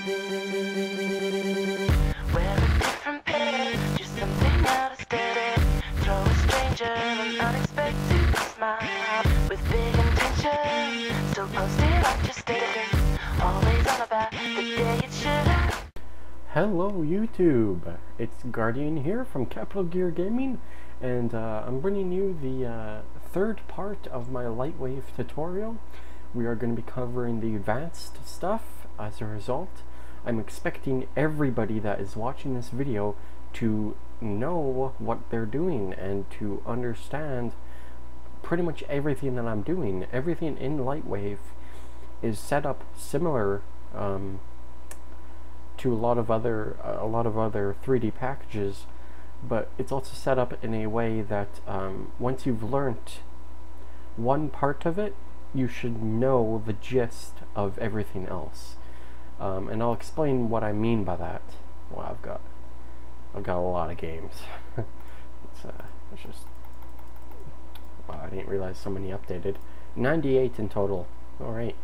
Wear a different pair, just something out of steady. Throw a stranger an unexpected smile with big intention. Still posted on your status, always on about the day it should have. Hello YouTube, it's Guardian here from Capital Gear Gaming, and I'm bringing you the third part of my LightWave tutorial. We are going to be covering the advanced stuff. As a result, I'm expecting everybody that is watching this video to know what they're doing and to understand pretty much everything that I'm doing. Everything in LightWave is set up similar to a lot of other 3D packages, but it's also set up in a way that once you've learnt one part of it, you should know the gist of everything else. And I'll explain what I mean by that. Well, I've got a lot of games. it's just, wow, I didn't realize so many updated. 98 in total. All right.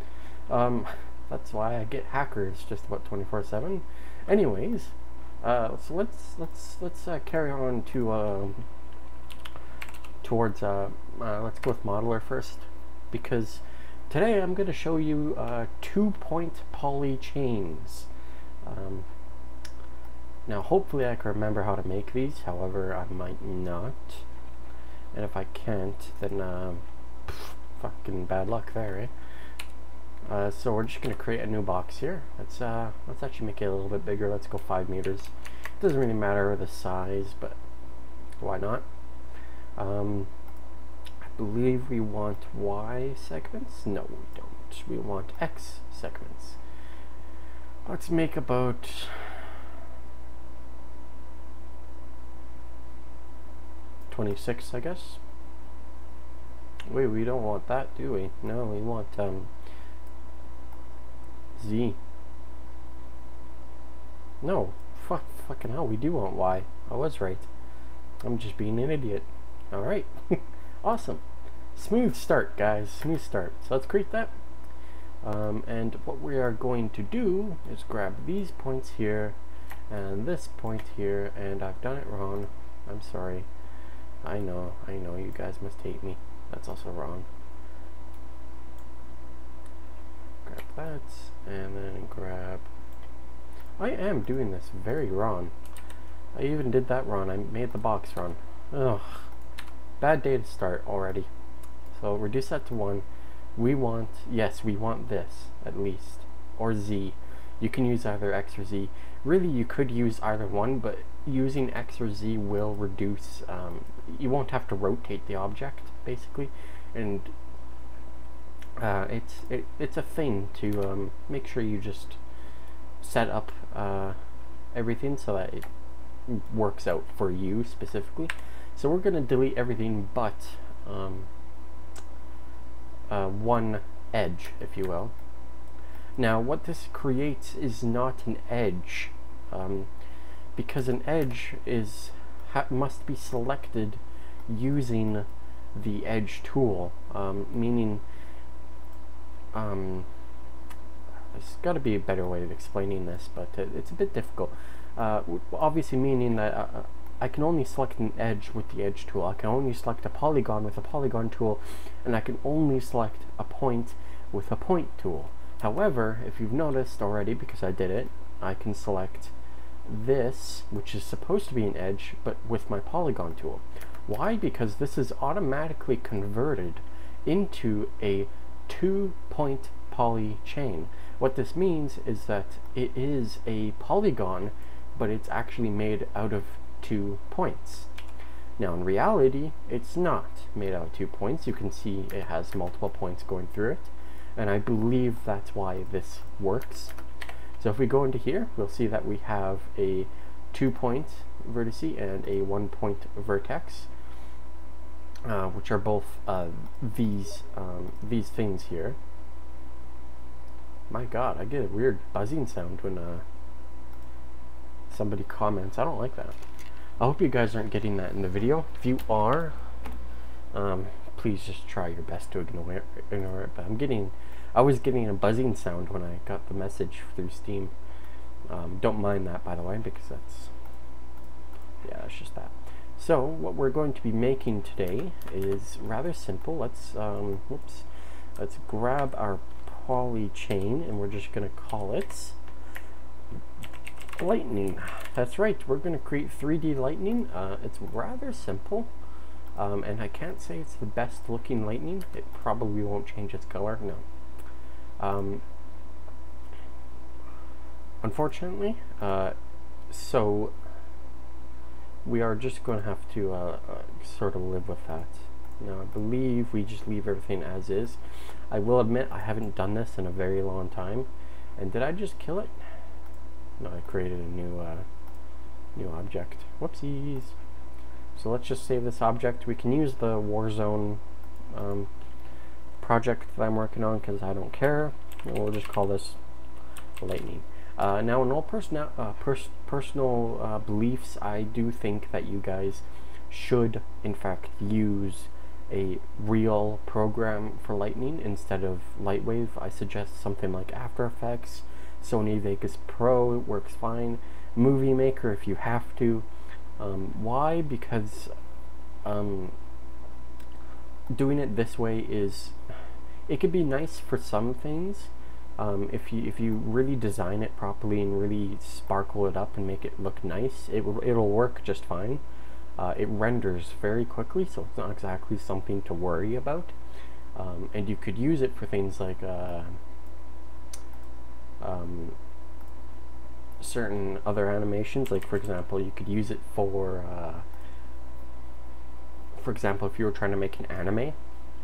That's why I get hackers just about 24/7. Anyways, so let's carry on to towards let's go with modeler first, because today I'm going to show you 2-point poly chains. Now hopefully I can remember how to make these, however I might not, and if I can't, then fucking bad luck there, eh? So we're just going to create a new box here. Let's actually make it a little bit bigger. Let's go 5 meters. It doesn't really matter the size, but why not? I believe we want Y segments. No, we don't. We want X segments. Let's make about 26, I guess. Wait, we don't want that, do we? No, we want Z. No, fucking hell, we do want Y. I was right. I'm just being an idiot. Alright. Awesome. Smooth start, guys. Smooth start. So let's create that. And what we are going to do is grab these points here and this point here, and I've done it wrong. I'm sorry. I know, you guys must hate me. That's also wrong. Grab that, and then grab... I am doing this very wrong. I even did that wrong. I made the box wrong. Ugh. Bad day to start already. So reduce that to 1. We want, yes, we want this, at least. Or Z. You can use either X or Z. Really, you could use either one, but using X or Z will reduce... you won't have to rotate the object, basically. And it's a thing to make sure you just set up everything so that it works out for you specifically. So we're going to delete everything but one edge, if you will. Now what this creates is not an edge, because an edge is must be selected using the edge tool, meaning there's got to be a better way of explaining this, but it's a bit difficult. Obviously meaning that I can only select an edge with the edge tool. I can only select a polygon with a polygon tool, and I can only select a point with a point tool. However, if you've noticed already, because I did it, I can select this, which is supposed to be an edge, but with my polygon tool. Why? Because this is automatically converted into a 2-point poly chain. What this means is that it is a polygon, but it's actually made out of 2 points. Now in reality, it's not made out of 2 points. You can see it has multiple points going through it, and I believe that's why this works. So if we go into here, we'll see that we have a 2-point vertex and a 1-point vertex, which are both these things here. My God, I get a weird buzzing sound when somebody comments. I don't like that. I hope you guys aren't getting that in the video. If you are, please just try your best to ignore it. But I was getting a buzzing sound when I got the message through Steam. Don't mind that, by the way, because that's just that. So what we're going to be making today is rather simple. Let's grab our poly chain, and we're just going to call it lightning. That's right, we're going to create 3D lightning. It's rather simple, and I can't say it's the best looking lightning. It probably won't change its color, no. Unfortunately, so we are just going to have to sort of live with that. Now, I believe we just leave everything as is. I will admit I haven't done this in a very long time. And did I just kill it? No, I created a new object. Whoopsies. So let's just save this object. We can use the Warzone project that I'm working on because I don't care. And we'll just call this lightning. Now, in all personal beliefs, I do think that you guys should, in fact, use a real program for lightning instead of LightWave. I suggest something like After Effects, Sony Vegas Pro works fine, Movie Maker if you have to. Why? Because doing it this way it could be nice for some things. If you really design it properly and really sparkle it up and make it look nice, it'll work just fine. It renders very quickly, so it's not exactly something to worry about. And you could use it for things like certain other animations. Like, for example, you could use it for example, if you were trying to make an anime,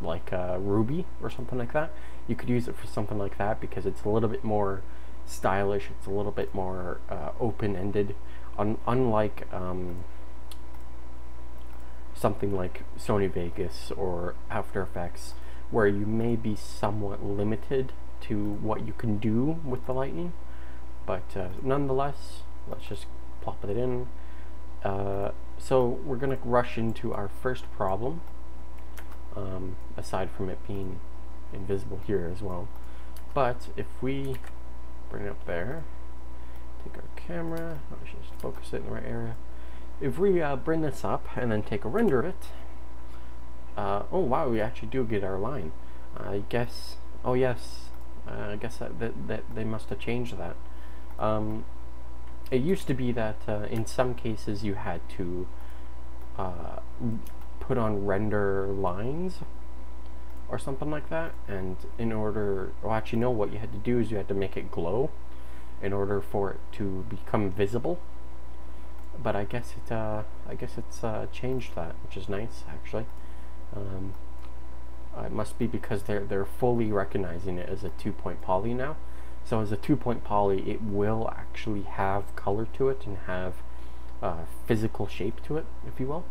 like Ruby or something like that, you could use it for something like that because it's a little bit more stylish, it's a little bit more open-ended, unlike something like Sony Vegas or After Effects, where you may be somewhat limited to what you can do with the lightning. But nonetheless, let's just plop it in. So we're going to rush into our first problem, aside from it being invisible here as well. But if we bring it up there, take our camera, let's just focus it in the right area. If we bring this up and then take a render of it, oh wow, we actually do get our line. I guess, oh yes, I guess that they must have changed that. It used to be that in some cases you had to put on render lines or something like that, and in order, well, actually no, what you had to do is you had to make it glow in order for it to become visible. But I guess it's changed that, which is nice actually. It must be because they're fully recognizing it as a 2-point poly now. So as a 2-point poly, it will actually have color to it and have physical shape to it, if you will.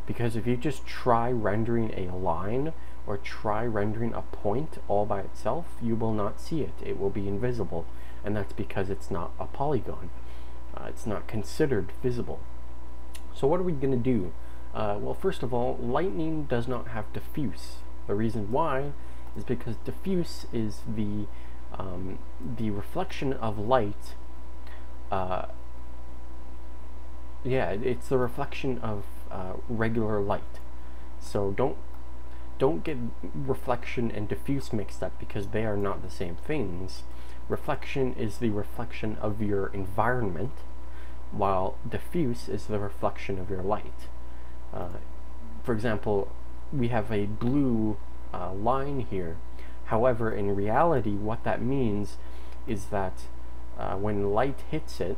Because if you just try rendering a line or try rendering a point all by itself, you will not see it. It will be invisible, and that's because it's not a polygon. It's not considered visible. So what are we going to do? Well, first of all, lightning does not have diffuse. The reason why is because diffuse is the reflection of light. Yeah, it's the reflection of regular light. So don't get reflection and diffuse mixed up, because they are not the same things. Reflection is the reflection of your environment, while diffuse is the reflection of your light. For example, we have a blue line here. However, in reality, what that means is that when light hits it,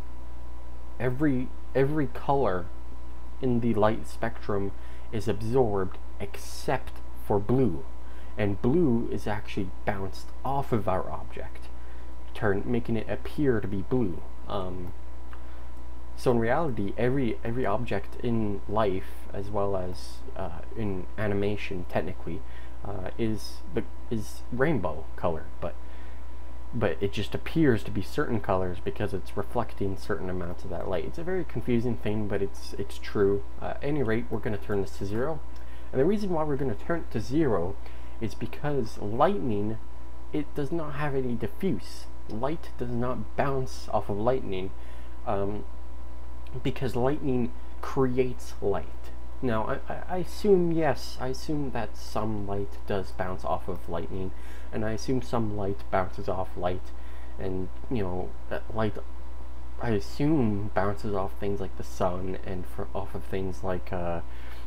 every color in the light spectrum is absorbed except for blue, and blue is actually bounced off of our object, making it appear to be blue. So in reality, every object in life, as well as in animation, technically, is rainbow color, but it just appears to be certain colors because it's reflecting certain amounts of that light. It's a very confusing thing, but it's true. At any rate, we're going to turn this to 0, and the reason why we're going to turn it to 0 is because lightning, it does not have any diffuse. light does not bounce off of lightning, because lightning creates light. Now, I assume, yes, I assume that some light does bounce off of lightning, and I assume some light bounces off light, and, you know, light, I assume, bounces off things like the sun, and off of things like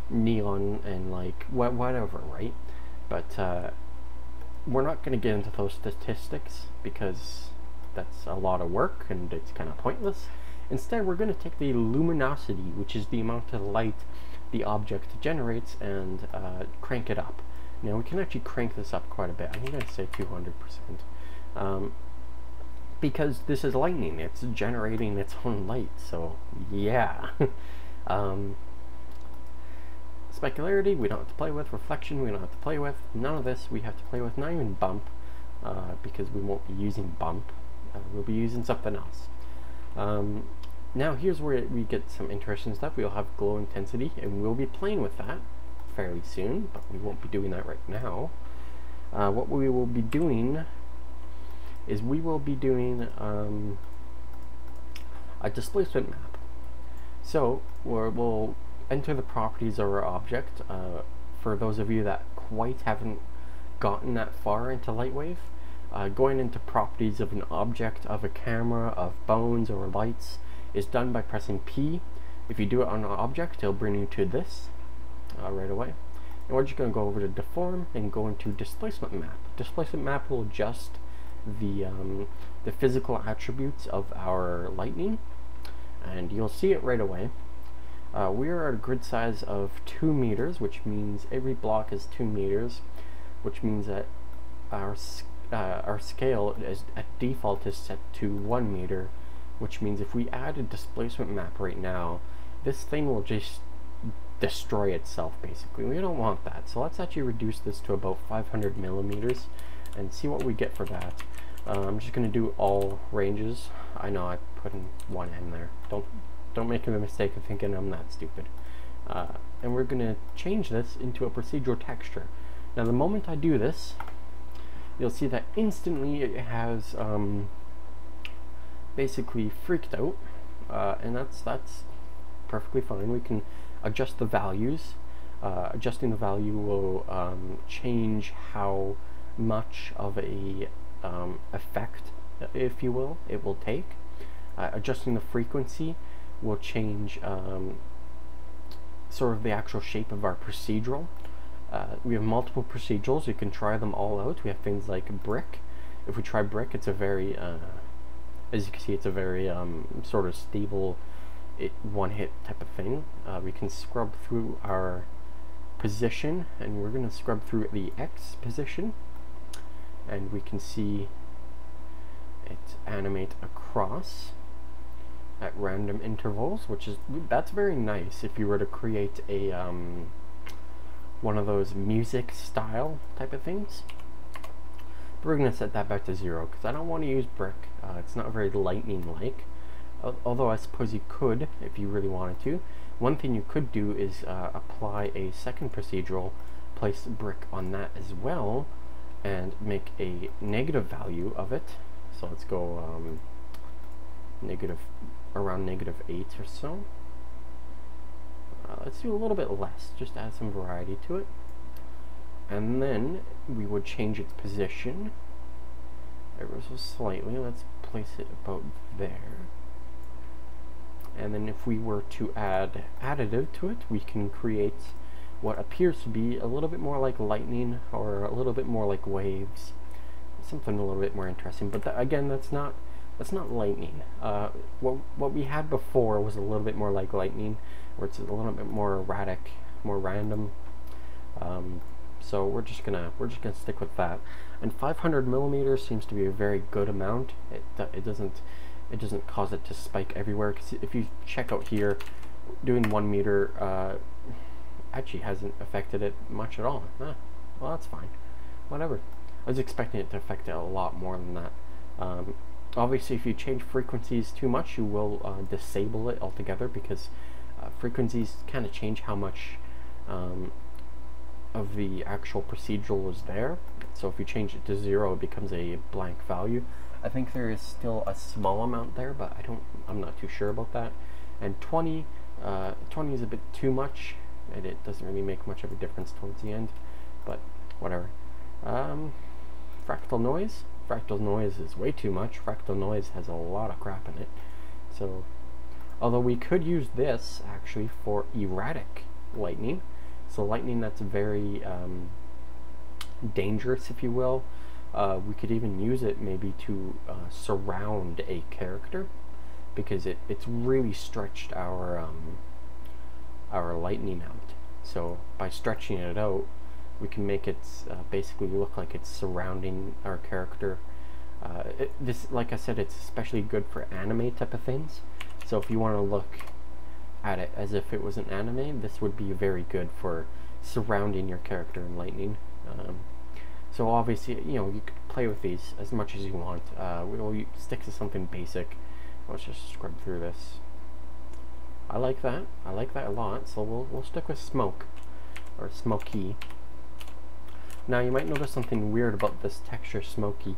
neon, and like whatever, right? But we're not going to get into those statistics, because that's a lot of work, and it's kind of pointless. Instead, we're going to take the luminosity, which is the amount of light the object generates, and crank it up. Now, we can actually crank this up quite a bit. I'm going to say 200%. Because this is lightning, it's generating its own light, so yeah. Specularity, we don't have to play with. Reflection, we don't have to play with. None of this we have to play with, not even bump, because we won't be using bump. We'll be using something else. Now here's where we get some interesting stuff. We'll have glow intensity, and we'll be playing with that fairly soon, but we won't be doing that right now. What we will be doing is we will be doing a displacement map. So we'll enter the properties of our object. For those of you that quite haven't gotten that far into LightWave, going into properties of an object, of a camera, of bones or lights is done by pressing P. If you do it on an object, it'll bring you to this right away. And we're just going to go over to deform and go into displacement map. Displacement map will adjust the physical attributes of our lightning, and you'll see it right away. We are at a grid size of 2 meters, which means every block is 2 meters, which means that our scale is at default is set to 1 meter, which means if we add a displacement map right now, this thing will just destroy itself, basically. We don't want that, so let's actually reduce this to about 500 millimeters and see what we get for that. I'm just going to do all ranges. I know I put in one N there. Don't make the mistake of thinking I'm that stupid. And we're going to change this into a procedural texture. Now the moment I do this, you'll see that instantly it has basically freaked out, and that's perfectly fine. We can adjust the values. Adjusting the value will change how much of a effect, if you will, it will take. Adjusting the frequency will change sort of the actual shape of our procedural. We have multiple procedurals. You can try them all out. We have things like brick. If we try brick, it's a very, as you can see, it's a very sort of stable, one-hit type of thing. We can scrub through our position, and we're going to scrub through the X position, and we can see it animate across at random intervals, that's very nice if you were to create a one of those music style type of things. But we're going to set that back to 0 because I don't want to use brick. It's not very lightning like, although I suppose you could if you really wanted to. One thing you could do is apply a second procedural, place brick on that as well, and make a negative value of it. So let's go around -8 or so. Let's do a little bit less, just add some variety to it. And then we would change its position ever so slightly. Let's place it about there. And then if we were to add additive to it, we can create what appears to be a little bit more like lightning, or a little bit more like waves, something a little bit more interesting. But again, that's not lightning. What we had before was a little bit more like lightning, where it's a little bit more erratic, more random. So we're just gonna stick with that. And 500 millimeters seems to be a very good amount. It doesn't cause it to spike everywhere. Because if you check out here, doing 1 meter actually hasn't affected it much at all. Well, that's fine. Whatever. I was expecting it to affect it a lot more than that. Obviously, if you change frequencies too much, you will disable it altogether, because frequencies kind of change how much of the actual procedural is there. So if you change it to 0, it becomes a blank value. I think there is still a small amount there, but I'm not too sure about that. And 20 is a bit too much, and it doesn't really make much of a difference towards the end, but whatever. Fractal noise. Fractal noise is way too much. Fractal noise has a lot of crap in it. So, although we could use this actually for erratic lightning. So lightning that's very dangerous, if you will. We could even use it maybe to surround a character, because it's really stretched our lightning out. So by stretching it out, we can make it basically look like it's surrounding our character. This, like I said, it's especially good for anime type of things. So if you want to look at it as if it was an anime, this would be very good for surrounding your character in lightning. So obviously, you know, you could play with these as much as you want. We'll stick to something basic. Let's just scrub through this. I like that. I like that a lot. So we'll stick with smoke, or smoky. Now you might notice something weird about this texture smoky.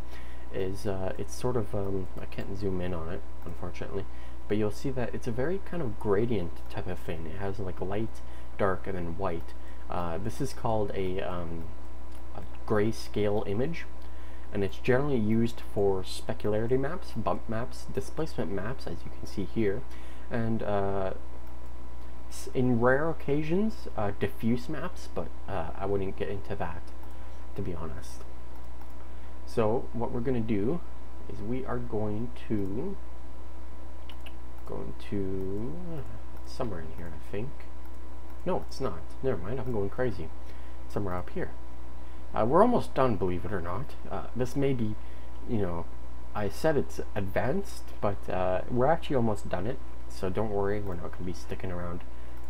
Is it's sort of I can't zoom in on it, unfortunately, but you'll see that it's a very kind of gradient type of thing. It has like light, dark, and then white. This is called a grayscale image, and it's generally used for specularity maps, bump maps, displacement maps, as you can see here, and in rare occasions diffuse maps, but I wouldn't get into that, to be honest. So what we're going to do is we are going to it's somewhere in here, I think. No, it's not. Never mind, I'm going crazy. It's somewhere up here. We're almost done, believe it or not. This may be, you know, I said it's advanced, but we're actually almost done it. So don't worry, we're not going to be sticking around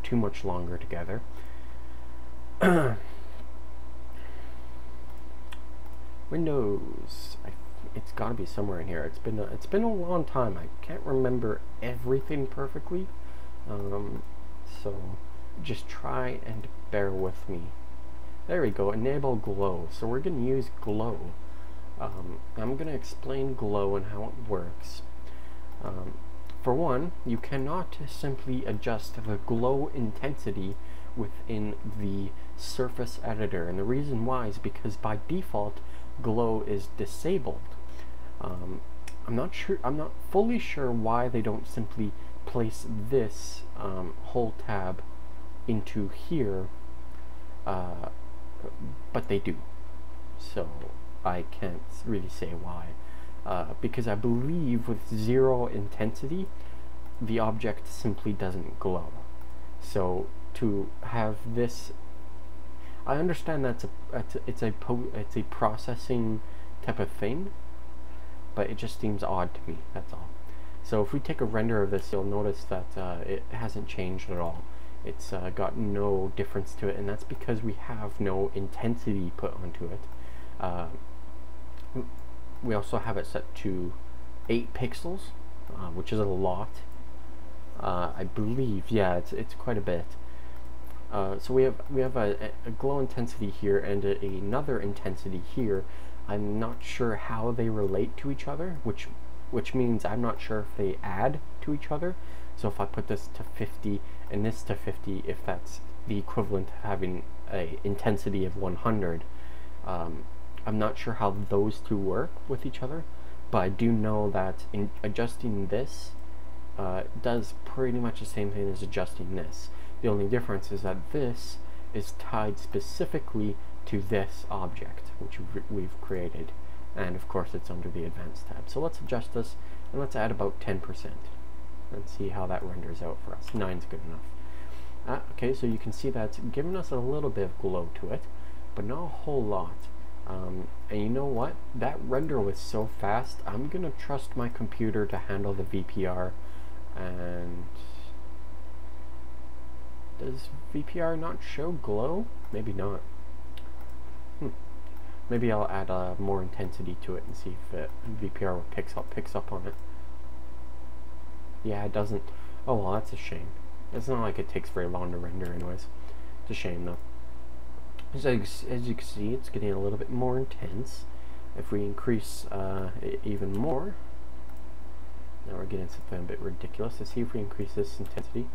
too much longer together. Windows. It's got to be somewhere in here. It's been a long time. I can't remember everything perfectly. So just try and bear with me. There we go. Enable glow. So we're going to use glow. I'm going to explain glow and how it works. For one, you cannot simply adjust the glow intensity within the surface editor, and the reason why is because by default glow is disabled. I'm not fully sure why they don't simply place this whole tab into here, but they do. So I can't really say why, because I believe with 0 intensity the object simply doesn't glow. So to have this, I understand that's it's a processing type of thing, but it just seems odd to me, that's all. So if we take a render of this, you'll notice that it hasn't changed at all. It's got no difference to it, and that's because we have no intensity put onto it. We also have it set to 8 pixels, which is a lot. I believe, yeah, it's quite a bit. So we have a glow intensity here and another intensity here. I'm not sure how they relate to each other, which means I'm not sure if they add to each other. So if I put this to 50 and this to 50, if that's the equivalent of having a intensity of 100, I'm not sure how those two work with each other, but I do know that in adjusting this does pretty much the same thing as adjusting this. The only difference is that this is tied specifically to this object which we've created, and of course it's under the advanced tab. So let's adjust this and let's add about 10% and see how that renders out for us. 9's good enough. Okay, so you can see that's given us a little bit of glow to it, but not a whole lot. And you know what? That render was so fast, I'm gonna trust my computer to handle the VPR. And does VPR not show glow? Maybe not. Maybe I'll add more intensity to it and see if VPR picks up on it. Yeah, it doesn't. Oh well, that's a shame. It's not like it takes very long to render anyways. It's a shame though. As you can see, it's getting a little bit more intense. If we increase it even more, now we're getting something a bit ridiculous. Let's see if we increase this intensity.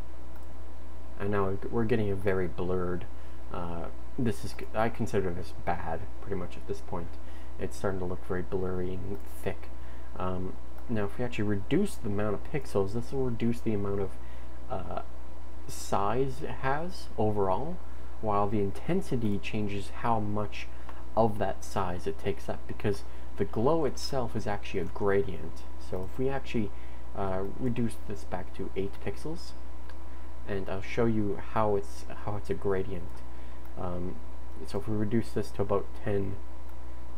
And now we're getting a very blurred, I consider this bad pretty much at this point. It's starting to look very blurry and thick. Now if we actually reduce the amount of pixels, this will reduce the amount of size it has overall, while the intensity changes how much of that size it takes up, because the glow itself is actually a gradient. So if we actually reduce this back to 8 pixels, and I'll show you how it's a gradient. So if we reduce this to about 10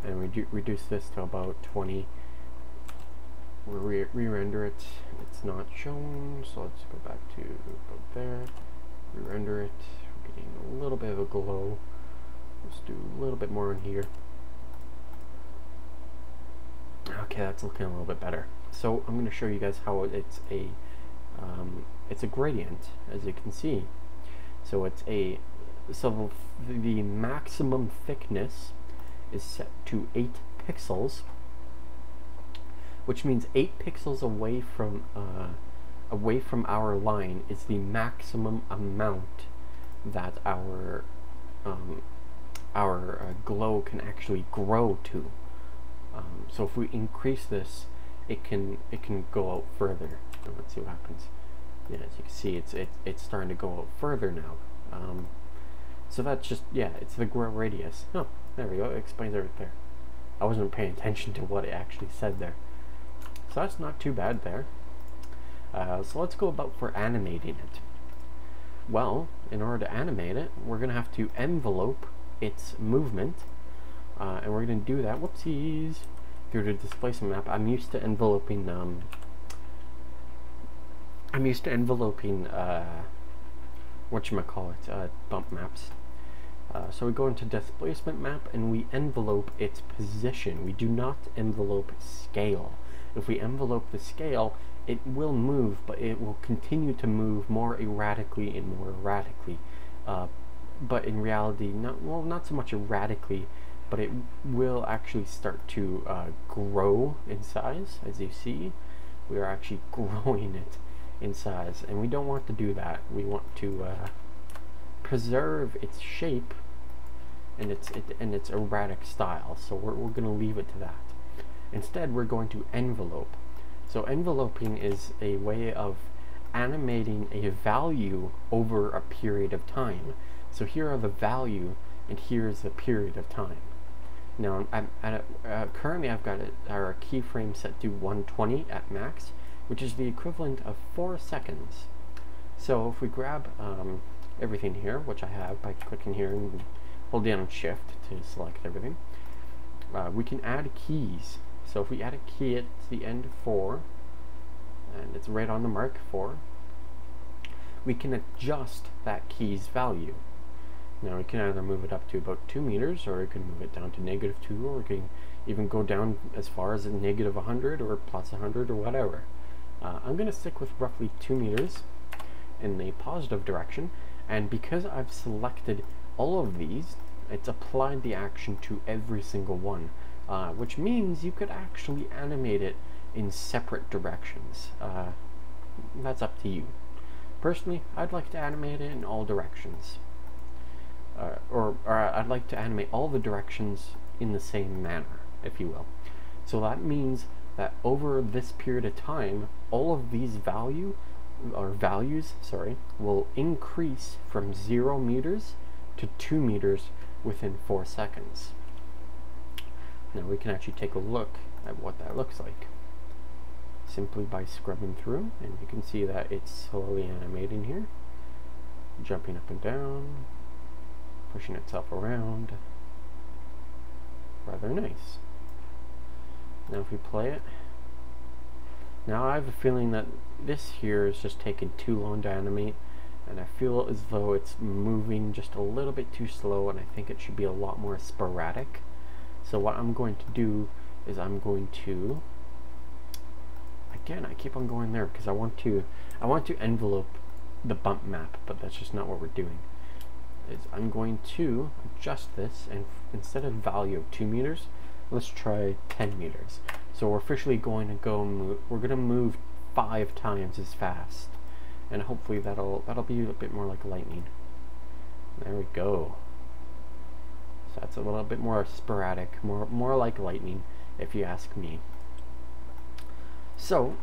and reduce this to about 20, we'll re-render it. It's not shown, so let's go back to about there, re-render it. We're getting a little bit of a glow. Let's do a little bit more in here. Okay, that's looking a little bit better. So I'm going to show you guys how it's a gradient, as you can see. So the maximum thickness is set to 8 pixels, which means 8 pixels away from our line is the maximum amount that our glow can actually grow to. So if we increase this, it can go out further. So let's see what happens. Yeah, as you can see, it's starting to go out further now. So that's just, yeah, it's the grow radius. Oh, there we go. It explains it right there. I wasn't paying attention to what it actually said there. So that's not too bad there. So let's go about for animating it. Well, in order to animate it, we're going to have to envelope its movement. And we're going to do that, whoopsies, through the displacement map. I'm used to enveloping bump maps. So we go into displacement map and we envelope its position. We do not envelope scale. If we envelope the scale, it will move, but it will continue to move more erratically and more erratically. But in reality, not so much erratically, but it will actually start to grow in size. As you see, we are actually growing it in size, and we don't want to do that. We want to preserve its shape and its erratic style, so we're going to leave it to that. Instead, we're going to envelope. So enveloping is a way of animating a value over a period of time. So here are the value, and here's the period of time. Now, currently I've got our keyframe set to 120 at max, which is the equivalent of 4 seconds. So if we grab everything here, which I have by clicking here and hold down Shift to select everything, we can add keys. So if we add a key at the end of 4, and it's right on the mark 4, we can adjust that key's value. Now we can either move it up to about 2 meters, or we can move it down to -2, or we can even go down as far as -100 or +100 or whatever. I'm going to stick with roughly 2 meters in the positive direction, and because I've selected all of these, it's applied the action to every single one, which means you could actually animate it in separate directions. That's up to you. Personally, I'd like to animate it in all directions. Or I'd like to animate all the directions in the same manner, if you will. So that means that over this period of time, all of these values will increase from 0 meters to 2 meters within 4 seconds. Now we can actually take a look at what that looks like simply by scrubbing through, and you can see that it's slowly animating here, jumping up and down, pushing itself around. Rather nice. Now if we play it, now I have a feeling that this here is just taking too long to animate, and I feel as though it's moving just a little bit too slow, and I think it should be a lot more sporadic. So what I'm going to do is I'm going to, again, I keep on going there because I want to envelope the bump map, but that's just not what we're doing. I'm going to adjust this, and instead of value of 2 meters, let's try 10 meters. So we're officially going to we're going to move 5 times as fast, and hopefully that'll be a bit more like lightning. There we go. So that's a little bit more sporadic, more like lightning, if you ask me. So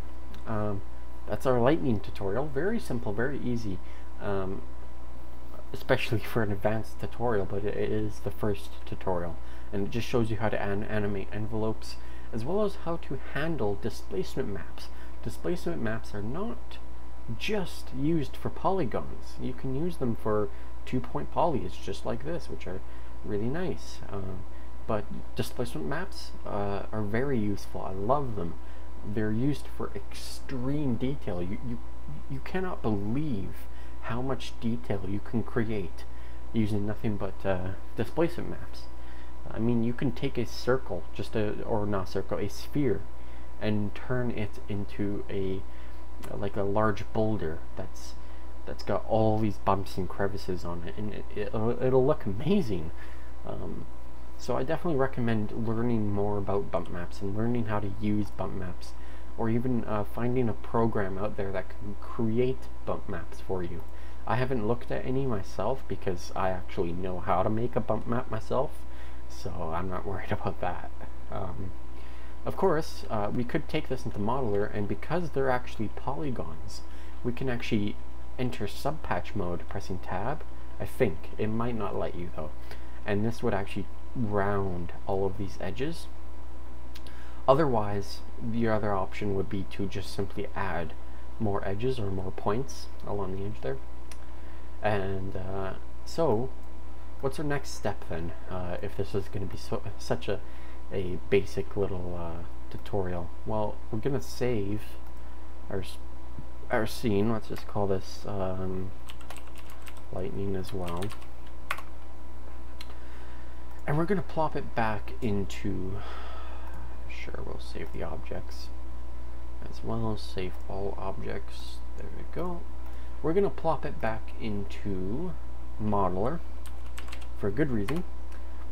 that's our lightning tutorial. Very simple, very easy, especially for an advanced tutorial, but it is the first tutorial, and it just shows you how to animate envelopes, as well as how to handle displacement maps. Displacement maps are not just used for polygons. You can use them for 2-point polys, just like this, which are really nice. But displacement maps are very useful. I love them. They're used for extreme detail. You cannot believe how much detail you can create using nothing but displacement maps. I mean, you can take a circle, a sphere, and turn it into like a large boulder that's got all these bumps and crevices on it, and it'll look amazing. So I definitely recommend learning more about bump maps and learning how to use bump maps, or even finding a program out there that can create bump maps for you. I haven't looked at any myself because I actually know how to make a bump map myself, so I'm not worried about that. Of course, we could take this into Modeler, and because they're actually polygons, we can actually enter subpatch mode pressing tab. I think it might not let you though, and this would actually round all of these edges. Otherwise, the other option would be to just simply add more edges or more points along the edge there. And so what's our next step then, if this is going to be such a basic little tutorial? Well, we're going to save our scene. Let's just call this lightning as well, and we're going to plop it back into, sure, we'll save the objects as well, save all objects. There we go. We're going to plop it back into Modeler for a good reason.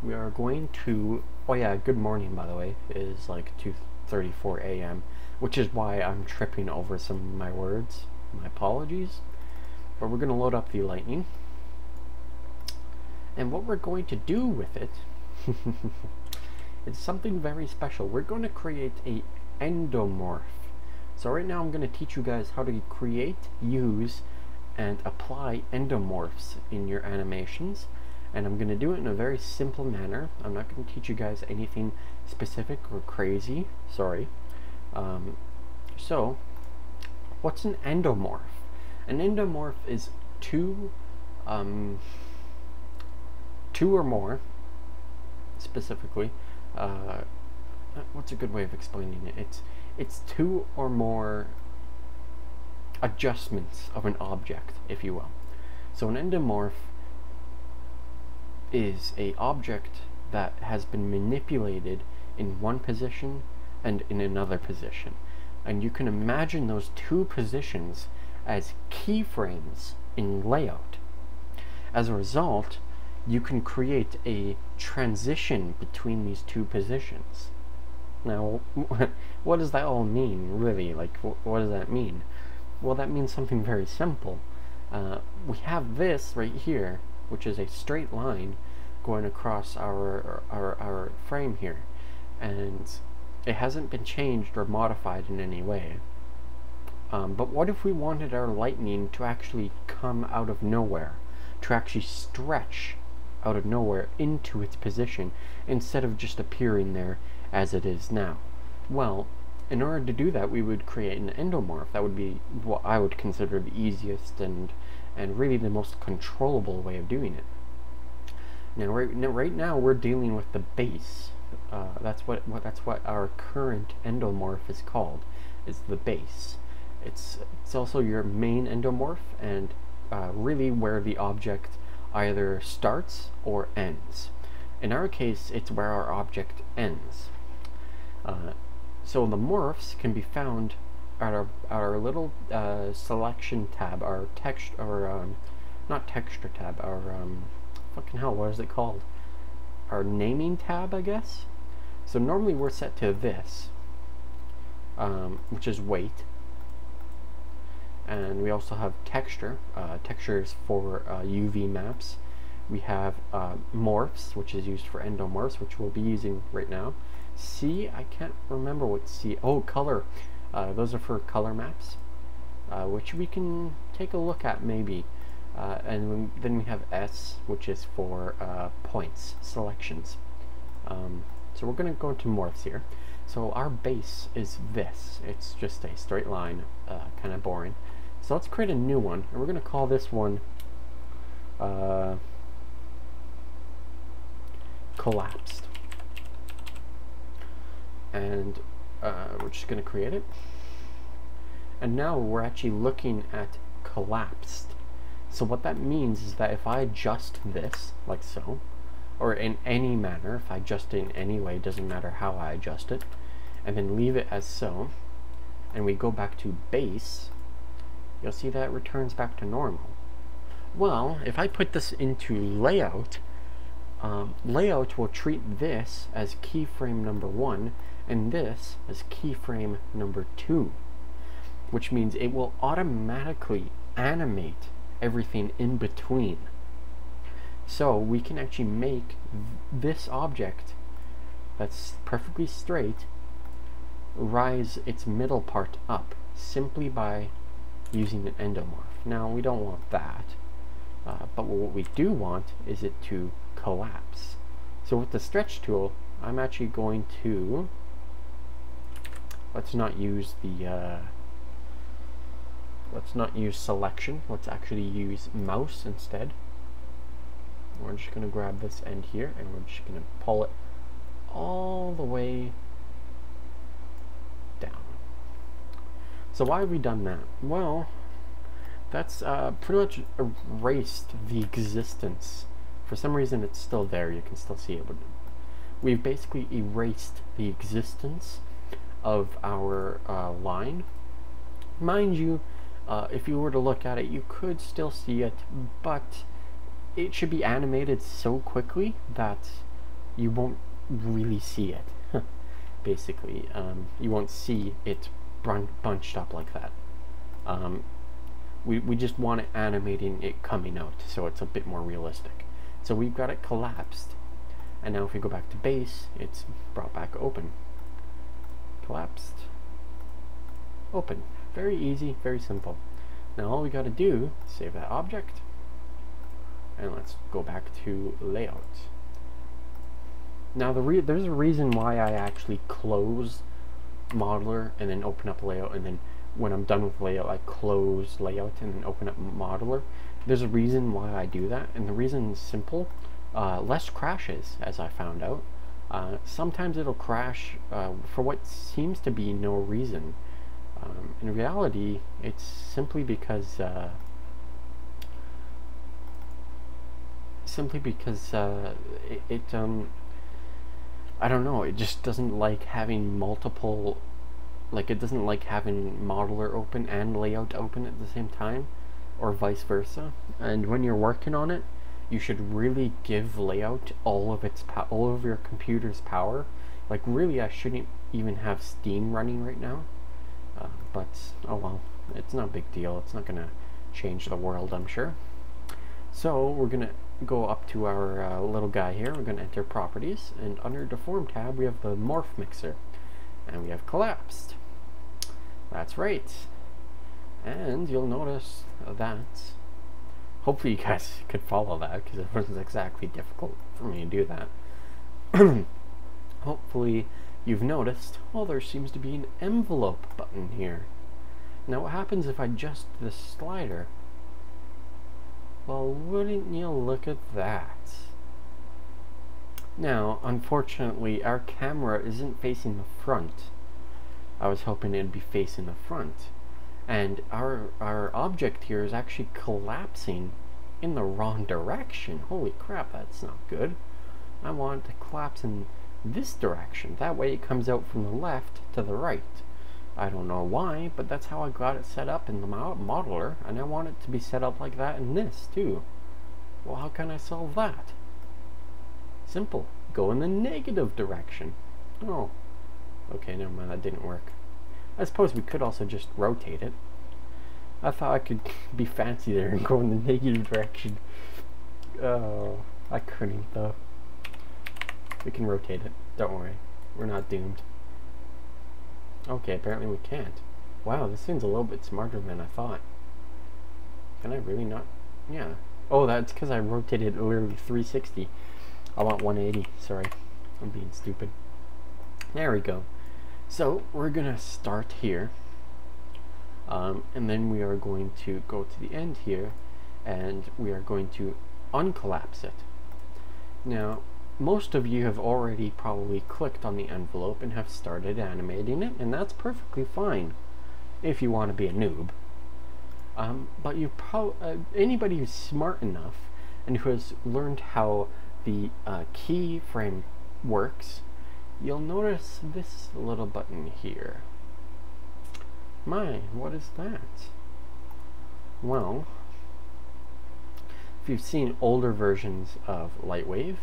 We are going to, oh yeah, good morning, by the way. It is like 2:34 a.m., which is why I'm tripping over some of my words. My apologies. But we're going to load up the lightning, and what we're going to do with it is something very special. We're going to create a endomorph. So right now I'm going to teach you guys how to create, use, and apply endomorphs in your animations, and I'm going to do it in a very simple manner. I'm not going to teach you guys anything specific or crazy, sorry. So what's an endomorph? An endomorph is two or more, specifically, what's a good way of explaining it? It's two or more adjustments of an object, if you will. So an endomorph is a object that has been manipulated in one position and in another position, and you can imagine those two positions as keyframes in layout. As a result, you can create a transition between these two positions. Now, what does that all mean, really? Like, what does that mean? Well, that means something very simple. We have this right here, which is a straight line going across our frame here, and it hasn't been changed or modified in any way. But what if we wanted our lightning to actually come out of nowhere, to actually stretch out of nowhere into its position, instead of just appearing there as it is now? Well, in order to do that, we would create an endomorph. That would be what I would consider the easiest and really the most controllable way of doing it. Now, right now we're dealing with the base. That's what our current endomorph is called, is the base. It's also your main endomorph, and really where the object either starts or ends. In our case, it's where our object ends. So the morphs can be found at our little selection tab, our text, or not texture tab, our fucking hell, what is it called? Our naming tab, I guess. So normally we're set to this, which is weight. And we also have texture. Texture is for UV maps. We have morphs, which is used for endomorphs, which we'll be using right now. C, I can't remember what C, oh, color. Those are for color maps, which we can take a look at maybe. Then we have S, which is for points, selections. So we're going to go into morphs here. So our base is this. It's just a straight line, kind of boring. So let's create a new one, and we're going to call this one collapsed. And we're just going to create it. And now we're actually looking at collapsed. So what that means is that if I adjust this, like so, or in any manner, if I adjust it in any way, doesn't matter how I adjust it, and then leave it as so, and we go back to base, you'll see that it returns back to normal. Well, if I put this into layout, layout will treat this as keyframe number 1 and this as keyframe number 2, which means it will automatically animate everything in between. So we can actually make this object that's perfectly straight rise its middle part up simply by using an endomorph. Now we don't want that, but what we do want is it to collapse. So with the stretch tool, I'm actually going to, let's not use selection, let's actually use mouse instead. We're just going to grab this end here and we're just going to pull it all the way down. So why have we done that? Well, that's pretty much erased the existence. For some reason it's still there, you can still see it, but we've basically erased the existence of our line. Mind you, if you were to look at it, you could still see it, but it should be animated so quickly that you won't really see it. Basically, you won't see it bunched up like that. We just want it animating it coming out, so it's a bit more realistic. So we've got it collapsed, and now if we go back to base, it's brought back open. Collapsed, open. Very easy, very simple. Now all we got to do is save that object, and let's go back to layout. Now there's a reason why I actually close modeler and then open up layout, and then when I'm done with layout I close layout and then open up modeler. There's a reason why I do that, and the reason is simple. Less crashes, as I found out. Sometimes it'll crash for what seems to be no reason. In reality, it's simply because I don't know, it just doesn't like having multiple, like it doesn't like having modeler open and layout open at the same time, or vice versa. And when you're working on it, you should really give layout all of your computer's power. Like really, I shouldn't even have Steam running right now. But oh well, it's not a big deal. It's not gonna change the world, I'm sure. So we're gonna go up to our little guy here. We're gonna enter properties, and under deform tab we have the morph mixer, and we have collapsed. That's right. And you'll notice that, hopefully you guys could follow that, because it wasn't exactly difficult for me to do that. Hopefully you've noticed, well, there seems to be an envelope button here. Now what happens if I adjust the slider? Well, wouldn't you look at that? Now, unfortunately, our camera isn't facing the front. I was hoping it'd be facing the front. And our object here is actually collapsing in the wrong direction. Holy crap, that's not good. I want it to collapse in this direction. That way it comes out from the left to the right. I don't know why, but that's how I got it set up in the modeler, and I want it to be set up like that in this too. Well, how can I solve that? Simple. Go in the negative direction. Oh, okay, never mind, that didn't work. I suppose we could also just rotate it. I thought I could be fancy there and go in the negative direction. Oh, I couldn't though. We can rotate it, don't worry. We're not doomed. Okay, apparently we can't. Wow, this thing's a little bit smarter than I thought. Can I really not? Yeah. Oh, that's because I rotated it literally 360. I want 180, sorry. I'm being stupid. There we go. So, we're gonna start here. And then we are going to go to the end here, and we are going to uncollapse it. Now, most of you have already probably clicked on the envelope and have started animating it, and that's perfectly fine if you want to be a noob. But you anybody who's smart enough and who has learned how the keyframe works, you'll notice this little button here. My, what is that? Well, if you've seen older versions of LightWave,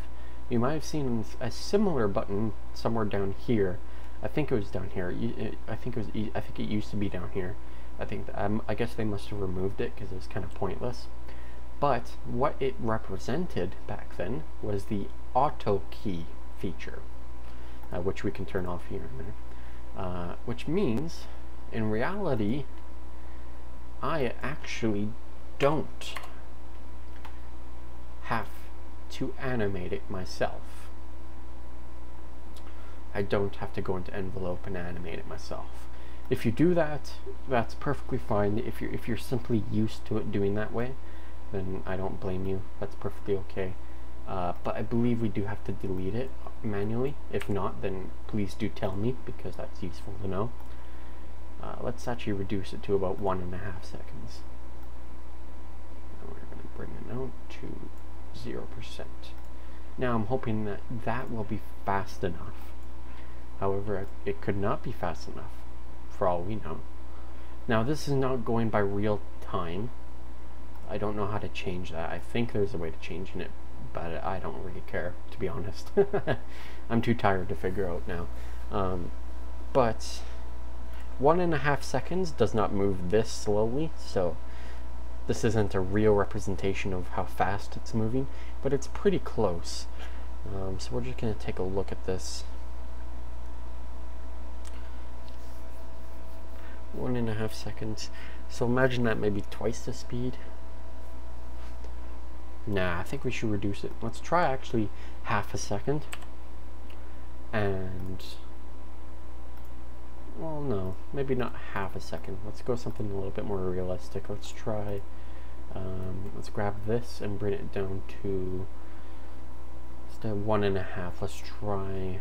you might have seen a similar button somewhere down here. I think it was down here. I think it used to be down here. I guess they must have removed it because it was kind of pointless. But what it represented back then was the auto key feature, which we can turn off here in a minute. Which means, in reality, I actually don't have to animate it myself. I don't have to go into envelope and animate it myself. If you do that, that's perfectly fine. If you're simply used to it doing that way, then I don't blame you. That's perfectly okay. But I believe we do have to delete it manually. If not, then please do tell me, because that's useful to know. Let's actually reduce it to about 1.5 seconds. And we're going to bring it out to 0%. Now I'm hoping that that will be fast enough. However, it could not be fast enough, for all we know. Now this is not going by real time. I don't know how to change that. I think there's a way to change it, but I don't really care, to be honest. I'm too tired to figure out now. But 1.5 seconds does not move this slowly, so this isn't a real representation of how fast it's moving, but it's pretty close. So we're just going to take a look at this. 1.5 seconds. So imagine that maybe twice the speed. Nah, I think we should reduce it. Let's try actually 1/2 second. And, well, no, maybe not 1/2 second. Let's go something a little bit more realistic. Let's try, let's grab this and bring it down to, instead of 1.5, let's try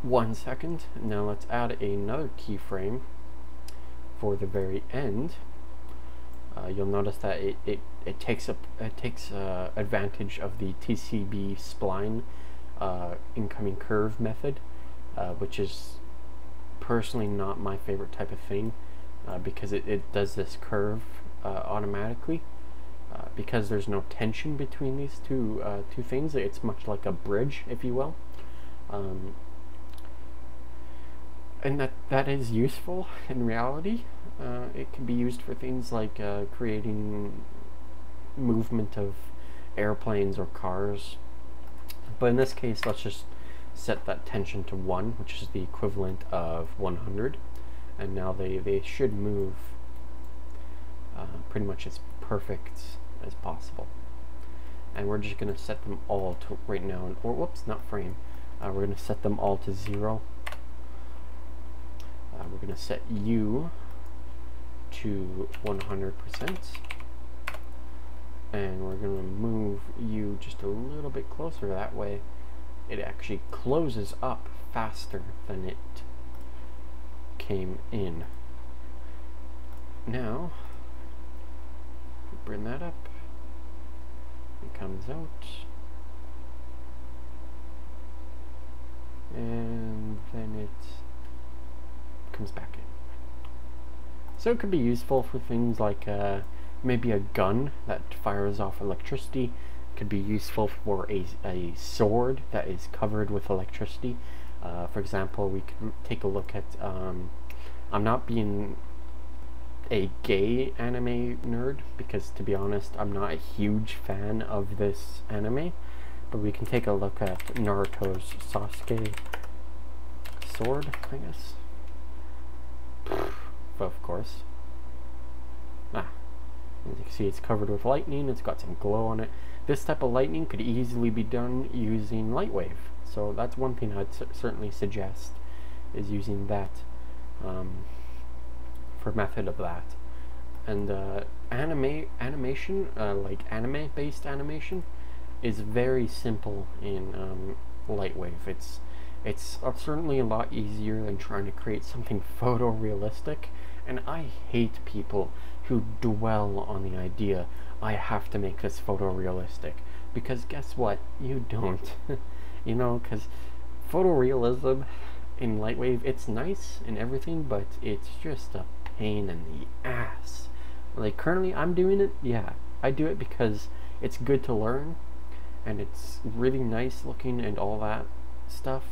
1 second. Now let's add another keyframe for the very end. You'll notice that it takes advantage of the TCB spline incoming curve method, which is personally not my favorite type of thing, because it does this curve automatically. Because there's no tension between these two things, it's much like a bridge, if you will. And that is useful in reality. It can be used for things like creating movement of airplanes or cars. But in this case, let's just set that tension to 1, which is the equivalent of 100. And now they should move pretty much as perfect as possible. And we're just going to set them all to right now, or whoops, not frame. We're going to set them all to 0. We're going to set U to 100%, and we're going to move U just a little bit closer. That way it actually closes up faster than it came in. Now bring that up, it comes out, and then it comes back in. So it could be useful for things like maybe a gun that fires off electricity, could be useful for a sword that is covered with electricity. For example, we could take a look at, I'm not being a gay anime nerd, because to be honest, I'm not a huge fan of this anime, but we can take a look at Naruto's Sasuke sword, I guess. Of course. As you can see, it's covered with lightning, it's got some glow on it. This type of lightning could easily be done using LightWave, so that's one thing I'd certainly suggest, is using that for method of that. And animation, like anime-based animation, is very simple in LightWave. It's certainly a lot easier than trying to create something photorealistic, and I hate people who dwell on the idea, I have to make this photorealistic, because guess what? You don't. You know, because photorealism in LightWave, it's nice and everything, but it's just a pain in the ass. Like, currently I'm doing it, yeah, I do it because it's good to learn, and it's really nice looking and all that stuff,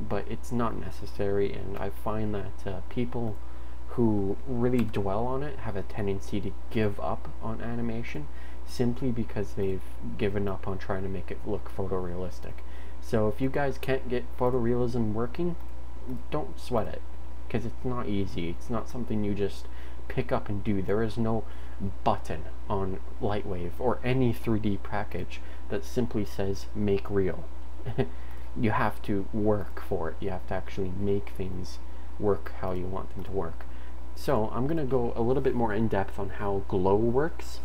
but it's not necessary, and I find that people who really dwell on it have a tendency to give up on animation simply because they've given up on trying to make it look photorealistic. So if you guys can't get photorealism working, don't sweat it, because it's not easy. It's not something you just pick up and do. There is no button on LightWave or any 3D package that simply says make real. You have to work for it. You have to actually make things work how you want them to work. So I'm going to go a little bit more in depth on how glow works.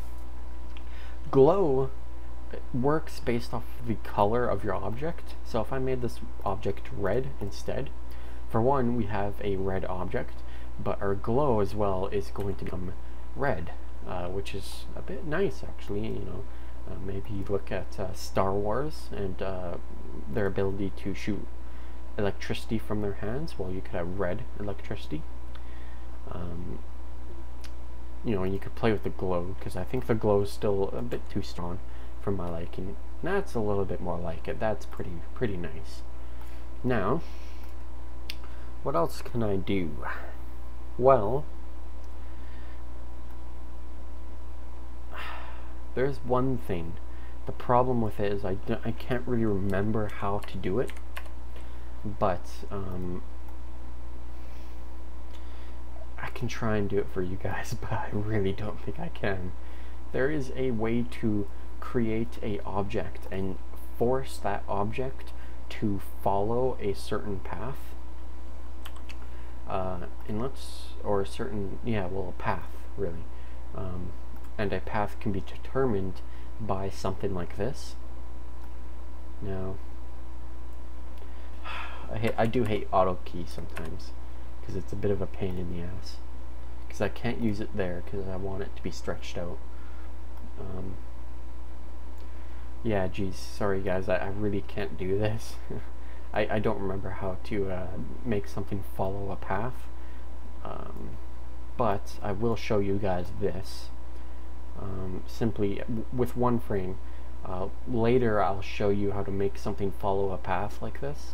Glow works based off the color of your object. So if I made this object red instead, for one, we have a red object, but our glow as well is going to become red, which is a bit nice actually. You know, maybe look at Star Wars and their ability to shoot electricity from their hands. Well, you could have red electricity. You know, you could play with the glow, because I think the glow is still a bit too strong for my liking. That's a little bit more like it. That's pretty nice. Now, what else can I do? Well, there's one thing. The problem with it is I can't really remember how to do it, but I can try and do it for you guys, but I really don't think I can. There is a way to create a object and force that object to follow a certain path. Or a certain, yeah, well, a path, really. And a path can be determined by something like this. Now, I do hate auto key sometimes, because it's a bit of a pain in the ass, because I can't use it there because I want it to be stretched out. Yeah, geez, sorry guys, I really can't do this. I don't remember how to make something follow a path, but I will show you guys this, simply with one frame. Later I'll show you how to make something follow a path like this,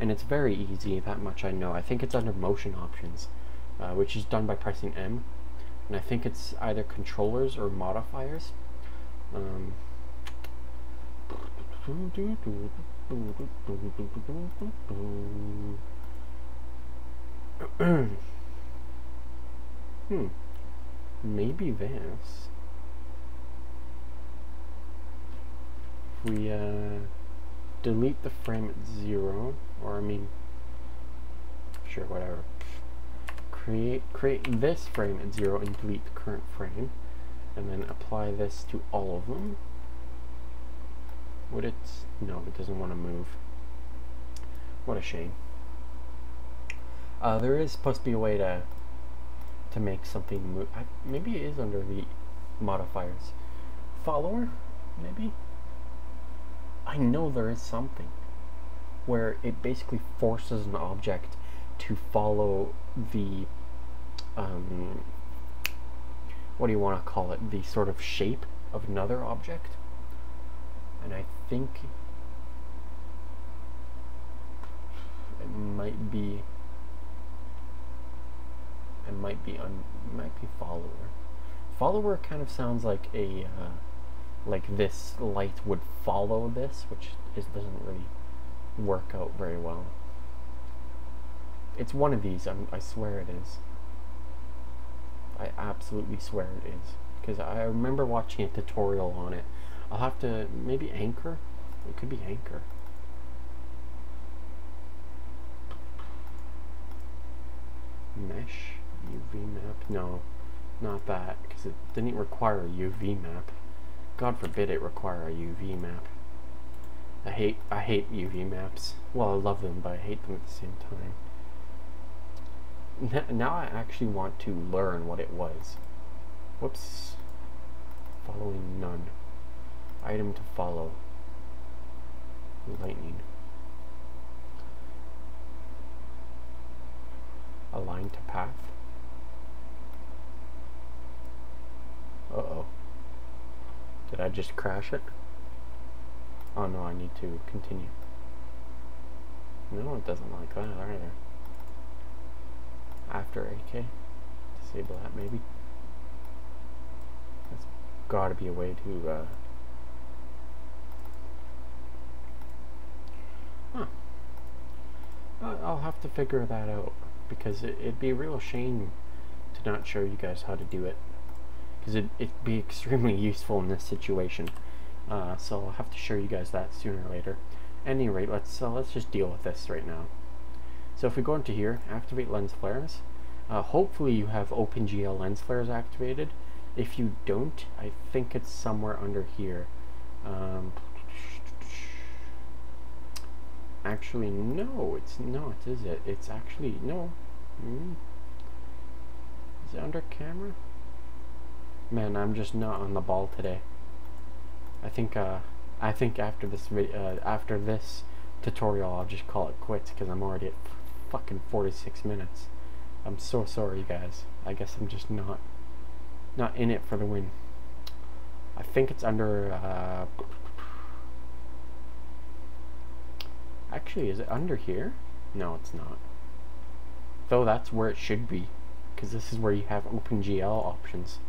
and it's very easy, that much I know. I think it's under motion options, which is done by pressing M, and I think it's either controllers or modifiers. Maybe this. If we delete the frame at 0, or I mean, sure, whatever. Create this frame at 0 and delete the current frame, and then apply this to all of them. Would it? No, it doesn't want to move. What a shame. There is supposed to be a way to make something move. Maybe it is under the modifiers. Follower, maybe? I know there is something where it basically forces an object to follow the what do you want to call it? The sort of shape of another object. and I think it might be follower. Follower kind of sounds like a like this light would follow this, which doesn't really work out very well. It's one of these. I swear it is. I absolutely swear it is, because I remember watching a tutorial on it. I'll have to, maybe Anchor? It could be Anchor. Mesh UV map? No, not that, because it didn't require a UV map. God forbid it require a UV map. I hate UV maps. Well, I love them, but I hate them at the same time. Now I actually want to learn what it was. Whoops. Following none. Item to follow. Lightning. Align to path. Uh-oh. Did I just crash it? Oh no, I need to continue. No, it doesn't like that either. After AK. Disable that maybe. That's gotta be a way to I'll have to figure that out, because it'd be a real shame to not show you guys how to do it, because it'd be extremely useful in this situation. So I'll have to show you guys that sooner or later. At any rate, let's just deal with this right now. So if we go into here, activate lens flares. Hopefully you have OpenGL lens flares activated. If you don't, I think it's somewhere under here. Actually, no, it's not, is it? It's actually, no. Is it under camera? Man, I'm just not on the ball today. I think after this after this tutorial, I'll just call it quits, because I'm already at fucking 46 minutes. I'm so sorry, guys. I guess I'm just not in it for the win. I think it's under actually, is it under here? No, it's not. Though that's where it should be, because this is where you have OpenGL options.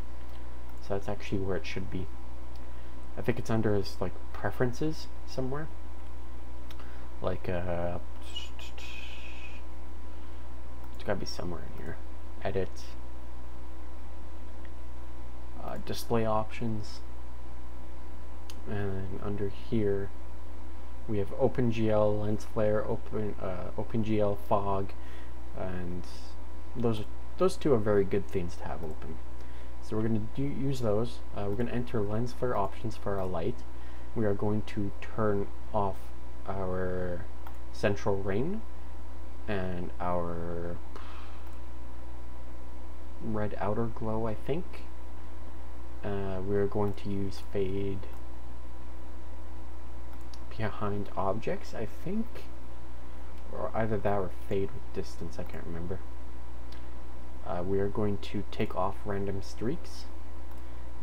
So that's actually where it should be. I think it's under his like preferences somewhere. Like it's gotta be somewhere in here. Edit. Display options. And under here we have OpenGL lens flare, OpenGL fog, and those two are very good things to have open. So we're going to use those. We're going to enter lens flare options for our light. We are going to turn off our central ring and our red outer glow, I think. We're going to use fade behind objects, I think, or either that or fade with distance, I can't remember. We are going to take off random streaks,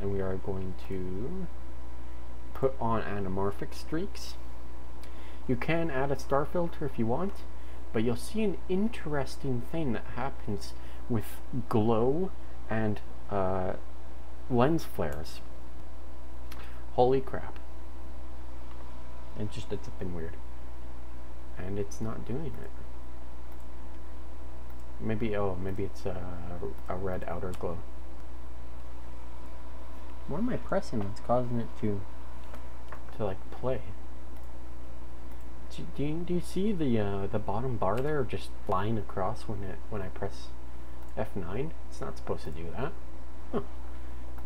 and we are going to put on anamorphic streaks. You can add a star filter if you want, but you'll see an interesting thing that happens with glow and lens flares. Holy crap. It's been weird. And it's not doing it. Maybe it's a red outer glow. What am I pressing that's causing it to like play? Do you see the bottom bar there just flying across when I press F9? It's not supposed to do that. Huh.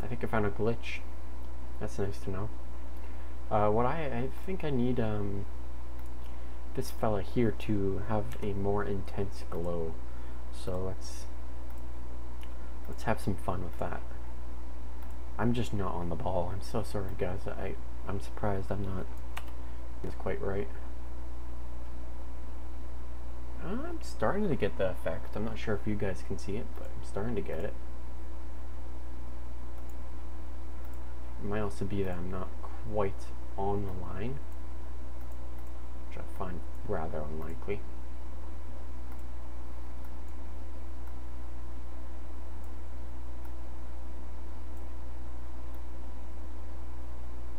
I think I found a glitch. That's nice to know. I think I need this fella here to have a more intense glow. So let's have some fun with that. I'm just not on the ball. I'm so sorry, guys. I'm surprised I'm not quite right. I'm starting to get the effect. I'm not sure if you guys can see it, but I'm starting to get it. It might also be that I'm not quite on the line, which I find rather unlikely.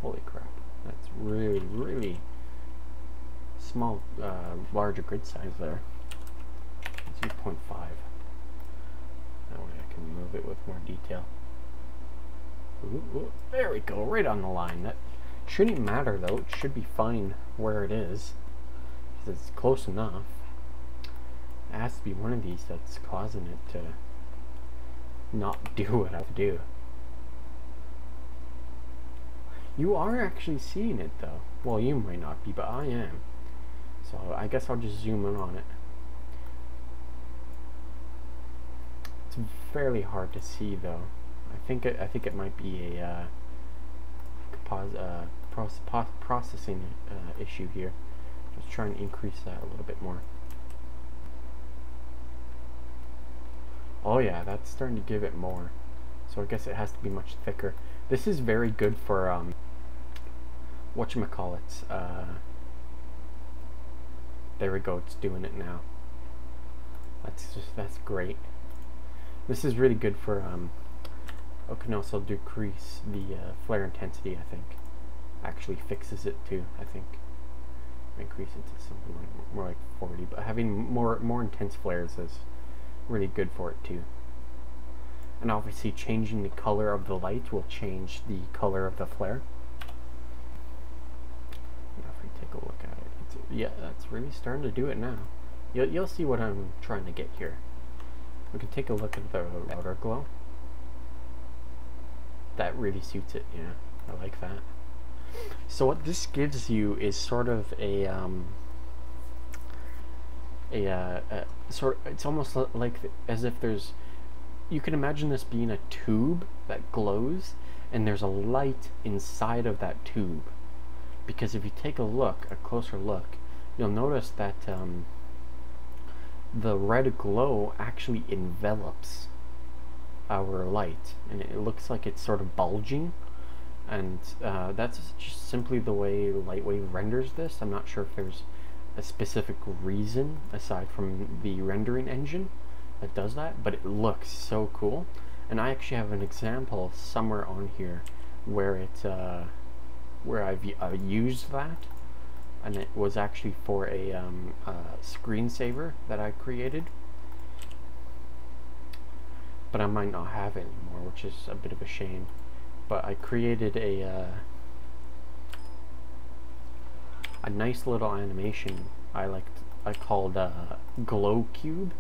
Holy crap, that's really, really small, larger grid size there. Let's use 0.5. That way I can move it with more detail. Ooh, there we go, right on the line. That shouldn't matter though, it should be fine where it is, because it's close enough. It has to be one of these that's causing it to not do what I have to do. You are actually seeing it though. Well, you might not be, but I am. So I guess I'll just zoom in on it. It's fairly hard to see though. I think it might be a processing issue here. Just try and increase that a little bit more. Oh yeah, that's starting to give it more. So I guess it has to be much thicker. This is very good for whatchamacallits. There we go, it's doing it now. That's great. This is really good for it can also decrease the flare intensity, I think. Actually fixes it too, I think. Increase it to something like more like 40, but having more intense flares is really good for it too. And obviously changing the color of the light will change the color of the flare. Now if we take a look at it, yeah, that's really starting to do it now. You'll see what I'm trying to get here. We can take a look at the outer glow. That really suits it, yeah. I like that. So what this gives you is sort of a it's almost like as if there's, you can imagine this being a tube that glows and there's a light inside of that tube, because if you take a closer look, you'll notice that the red glow actually envelops our light, and it looks like it's sort of bulging, and that's just simply the way LightWave renders this. I'm not sure if there's a specific reason aside from the rendering engine that does that, but it looks so cool. And I actually have an example somewhere on here where it where I've used that, and it was actually for a screensaver that I created, but I might not have it anymore, which is a bit of a shame. But I created a nice little animation I called Glow Cube,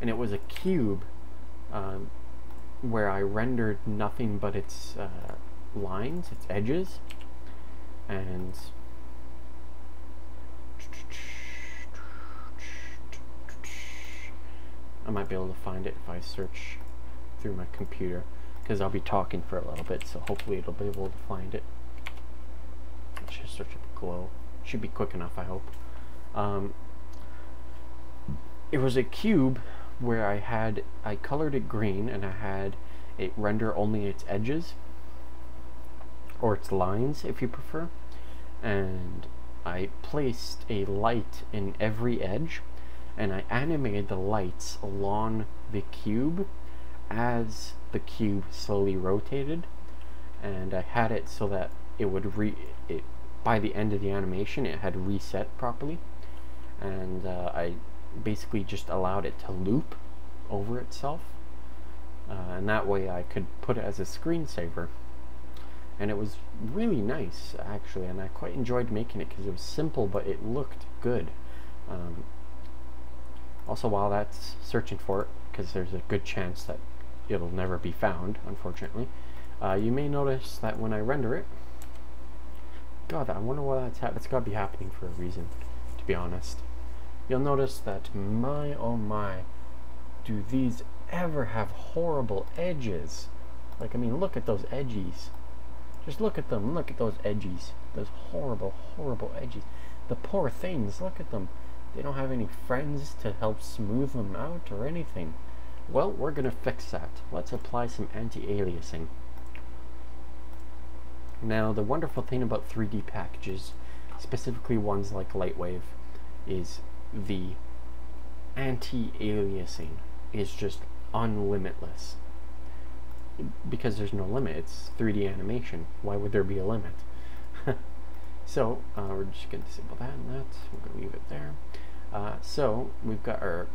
and it was a cube where I rendered nothing but its lines, its edges, and I might be able to find it if I search through my computer, because I'll be talking for a little bit, so hopefully it'll be able to find it. Let's just search up glow. Should be quick enough, I hope. It was a cube where I colored it green, and I had it render only its edges, or its lines if you prefer, and I placed a light in every edge, and I animated the lights along the cube as the cube slowly rotated, and I had it so that it would by the end of the animation it had reset properly, and I basically just allowed it to loop over itself, and that way I could put it as a screensaver, and it was really nice actually, and I quite enjoyed making it because it was simple but it looked good. Also, while that's searching for it, because there's a good chance that it'll never be found, unfortunately, you may notice that when I render it, God, I wonder why that's happening. It's got to be happening for a reason, to be honest. You'll notice that, my oh my, do these ever have horrible edges. Like, I mean, look at those edges. Just look at them. Look at those edges. Those horrible, horrible edges. The poor things, look at them. They don't have any friends to help smooth them out or anything. Well, we're going to fix that. Let's apply some anti-aliasing. Now, the wonderful thing about 3D packages, specifically ones like LightWave, is the anti-aliasing is just unlimitless. Because there's no limit, it's 3D animation. Why would there be a limit? So, we're just going to disable that and that. We're going to leave it there. So, we've got our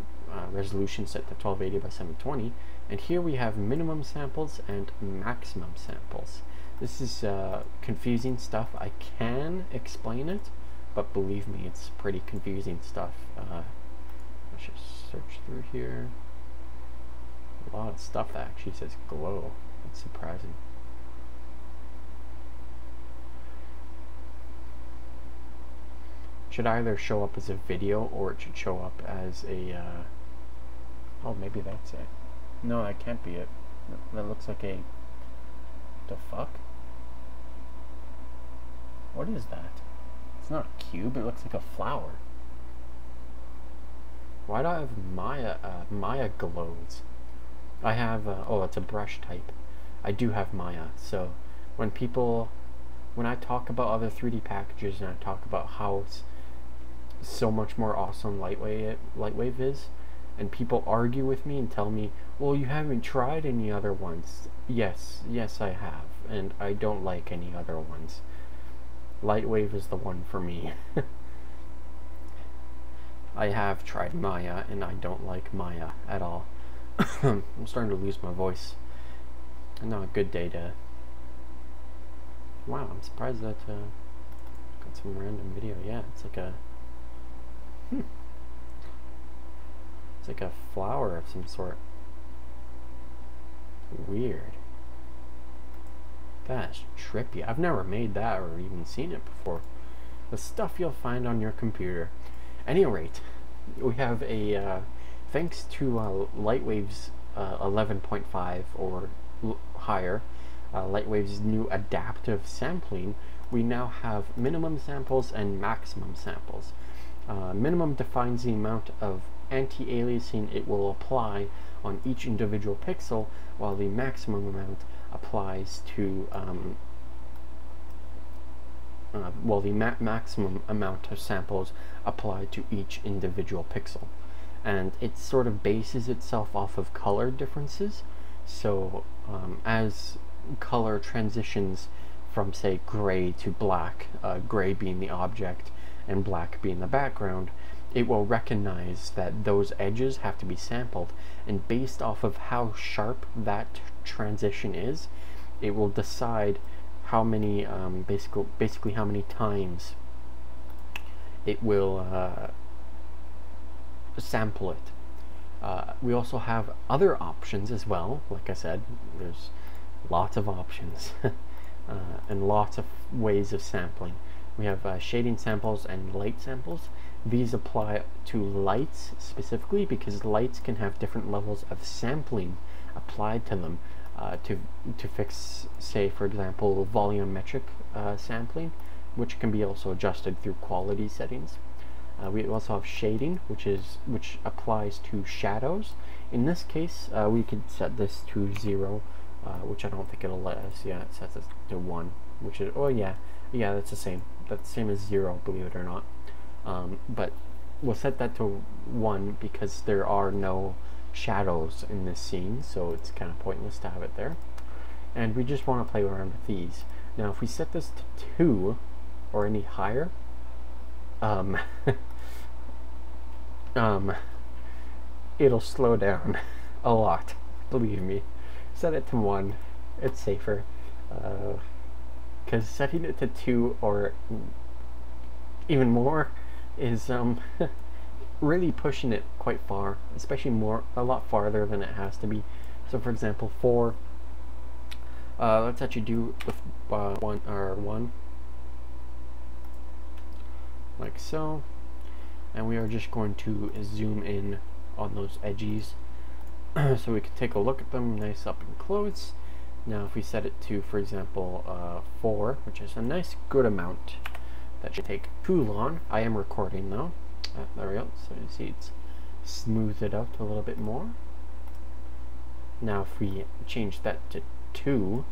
resolution set to 1280 by 720. And here we have minimum samples and maximum samples. This is confusing stuff. I can explain it, but believe me, it's pretty confusing stuff. Let's just search through here. A lot of stuff that actually says glow. That's surprising. It should either show up as a video or it should show up as a oh, maybe that's it. No, that can't be it. That looks like a... the fuck? What is that? It's not a cube, it looks like a flower. Why do I have Maya glows? I have, oh, it's a brush type. I do have Maya, so when I talk about other 3D packages and I talk about how it's so much more awesome LightWave is, and people argue with me and tell me, well, you haven't tried any other ones. Yes, I have, and I don't like any other ones. LightWave is the one for me. I have tried Maya, and I don't like Maya at all. I'm starting to lose my voice. Not a good day to... Wow, I'm surprised that got some random video. Yeah, it's like a... It's like a flower of some sort. Weird. That's trippy. I've never made that or even seen it before. The stuff you'll find on your computer. At any rate, we have a... thanks to LightWave's 11.5 or higher, LightWave's new adaptive sampling, we now have minimum samples and maximum samples. Minimum defines the amount of anti-aliasing it will apply on each individual pixel, while the maximum amount applies to maximum amount of samples apply to each individual pixel. And it sort of bases itself off of color differences. So as color transitions from, say, gray to black, gray being the object and black being the background, it will recognize that those edges have to be sampled, and based off of how sharp that transition is, it will decide how many basically how many times it will sample it. We also have other options as well. Like I said, there's lots of options and lots of ways of sampling. We have shading samples and light samples. These apply to lights specifically because lights can have different levels of sampling applied to them to fix, say, for example, volumetric sampling, which can be also adjusted through quality settings. We also have shading, which applies to shadows. In this case, we could set this to 0, which I don't think it'll let us. Yeah, it sets it to 1, which is, oh yeah, that's the same. That's the same as 0, believe it or not. But we'll set that to 1 because there are no shadows in this scene, so it's kind of pointless to have it there. And we just want to play around with these. Now, if we set this to 2 or any higher, it'll slow down a lot, believe me. Set it to 1, it's safer, because setting it to 2 or even more is really pushing it quite far, especially a lot farther than it has to be. So for example, 4, let's actually do with 1 like so, and we are just going to zoom in on those edges so we can take a look at them nice up and close. Now if we set it to, for example, 4, which is a nice good amount, that should take too long. I am recording though. There we go. So you see it's smoothed it out a little bit more. Now if we change that to 2,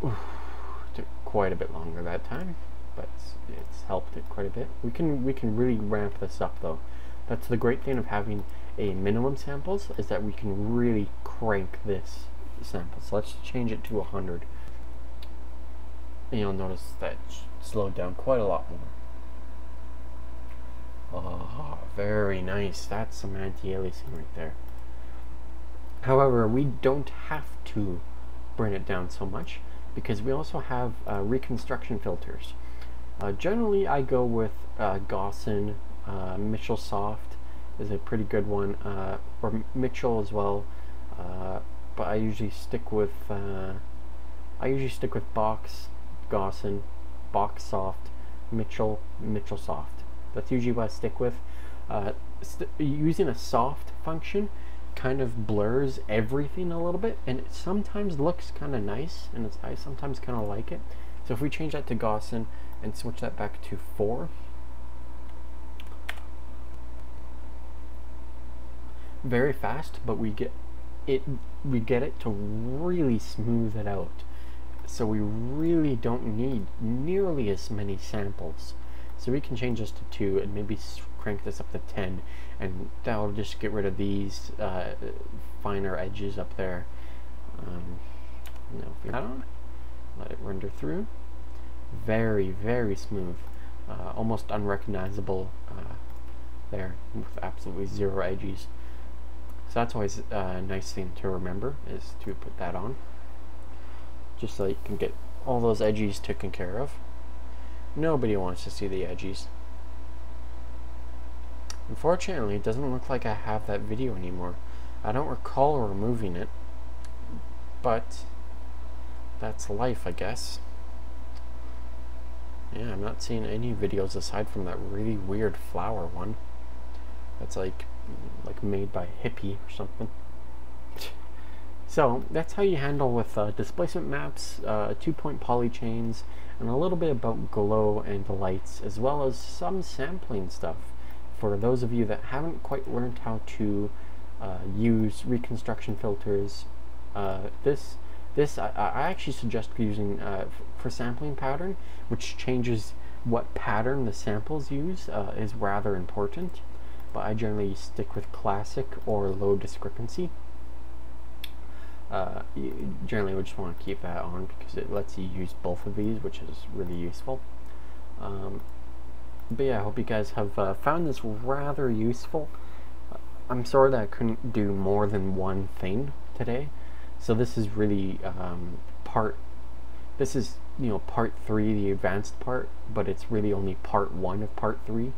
Took quite a bit longer that time, but it's helped it quite a bit. We can really ramp this up though. That's the great thing of having a minimum samples, is that we can really crank this sample. So let's change it to 100. And you'll notice that slowed down quite a lot more. Oh, very nice. That's some anti-aliasing right there. However, we don't have to bring it down so much, because we also have reconstruction filters. Generally, I go with Gaussian. Mitchell Soft is a pretty good one, or Mitchell as well. But I usually stick with Box, Gaussian, Box Soft, Mitchell Soft. That's usually what I stick with. Using a soft function kind of blurs everything a little bit, and it sometimes looks kind of nice, and I sometimes kind of like it. So if we change that to Gaussian and switch that back to 4, very fast, but we get it to really smooth it out. So we really don't need nearly as many samples. So we can change this to 2 and maybe crank this up to 10, and that'll just get rid of these finer edges up there. Now if we let it render through, very, very smooth, almost unrecognizable there, with absolutely 0 edges. So that's always a nice thing to remember, is to put that on, just so you can get all those edges taken care of. Nobody wants to see the edges. Unfortunately, it doesn't look like I have that video anymore. I don't recall removing it, but that's life, I guess. Yeah, I'm not seeing any videos aside from that really weird flower one. That's like made by Hippie or something. So that's how you handle with displacement maps, 2-point polychains, and a little bit about glow and lights, as well as some sampling stuff for those of you that haven't quite learned how to use reconstruction filters. This I actually suggest using for sampling pattern, which changes what pattern the samples use, is rather important. But I generally stick with classic or low discrepancy. You generally would just want to keep that on because it lets you use both of these, which is really useful. But yeah, I hope you guys have found this rather useful. I'm sorry that I couldn't do more than one thing today. So this is really part 3, the advanced part, but it's really only part 1 of part 3.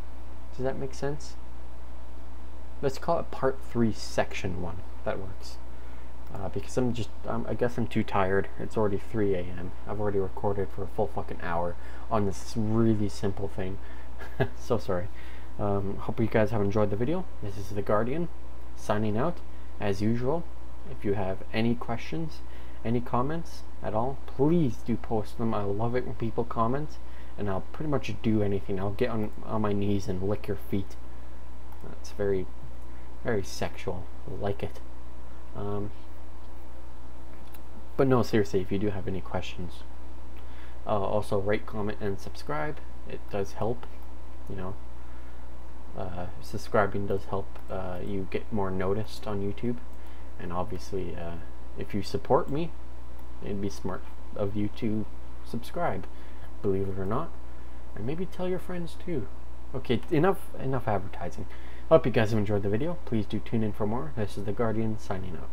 Does that make sense? Let's call it part 3 section 1. That works. Because I guess I'm too tired. It's already 3 a.m. I've already recorded for a full fucking hour on this really simple thing. So sorry. Hope you guys have enjoyed the video. This is The Guardian, signing out. As usual, if you have any questions, any comments at all, please do post them. I love it when people comment, and I'll pretty much do anything. I'll get on my knees and lick your feet. That's very, very sexual. I like it. But no, seriously, if you do have any questions, also rate, comment, and subscribe. It does help, you know. Subscribing does help you get more noticed on YouTube, and obviously if you support me, it'd be smart of you to subscribe, believe it or not, and maybe tell your friends too. Okay, enough advertising. Hope you guys have enjoyed the video. Please do tune in for more. This is The Guardian, signing out.